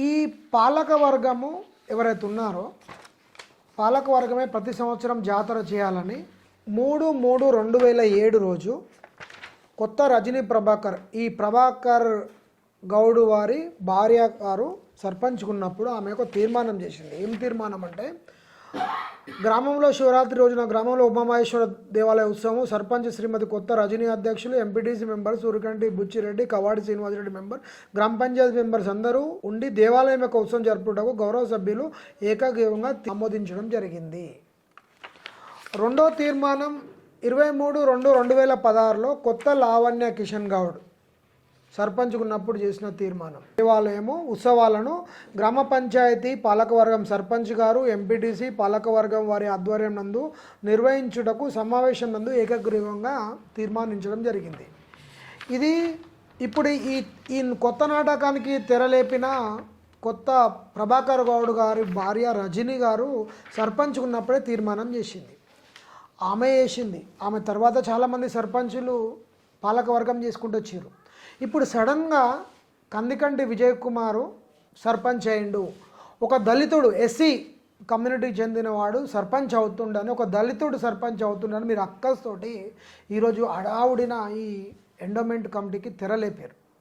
ఈ పాలక వర్గము ఎవరైతే ఉన్నారో పాలక వర్గమే ప్రతి సంవత్సరం జాతర చేయాలని 3/3/2007 రోజు కొత్త రజనీ ప్రభాకర్ ఈ ప్రభాకర్ గౌడ్ వారి భార్య గారు సర్పంచ్కున్నప్పుడు ఆమె ఒక తీర్మానం చేసింది. ఏం తీర్మానం అంటే గ్రామంలో శివరాత్రి రోజున గ్రామంలో ఉమామహేశ్వర దేవాలయ ఉత్సవం సర్పంచ్ శ్రీమతి కొత్త రజనీ అధ్యక్షులు MPTC member సూర్యకంటి Buchi Reddy కవాడి Srinivasa Reddy member గ్రామ పంచాయతీ మెంబర్స్ అందరూ ఉండి దేవాలయం యొక్క ఉత్సవం జరుపుటకు గౌరవ సభ్యులు ఏకగ్రీవంగా ఆమోదించడం జరిగింది. రెండో తీర్మానం 23/2/2016లో కొత్త లావణ్య కిషన్ గౌడ్ సర్పంచ్కున్నప్పుడు చేసిన తీర్మానం దేవాలయము ఉత్సవాలను గ్రామ పంచాయతీ పాలకవర్గం సర్పంచ్ గారు ఎంపీటీసీ పాలకవర్గం వారి ఆధ్వర్యం నందు నిర్వహించుటకు సమావేశం నందు ఏకగ్రీవంగా తీర్మానించడం జరిగింది. ఇది ఇప్పుడు ఈ కొత్త నాటకానికి తెరలేపిన కొత్త ప్రభాకర్ గౌడ్ గారి భార్య రజనీ గారు సర్పంచ్కున్నప్పుడే తీర్మానం చేసింది. ఆమె చేసింది. ఆమె తర్వాత చాలామంది సర్పంచులు పాలకవర్గం చేసుకుంటూ వచ్చారు. ఇప్పుడు సడన్గా కందికంటి విజయ్ కుమారు సర్పంచ్ అయిండు. ఒక దళితుడు ఎస్సీ కమ్యూనిటీకి చెందినవాడు సర్పంచ్ అవుతుండని ఒక దళితుడు సర్పంచ్ అవుతుండని మీరు అక్కస్తోటి ఈరోజు హడావుడిన ఈ ఎండోమెంట్ కమిటీకి తెరలేపారు.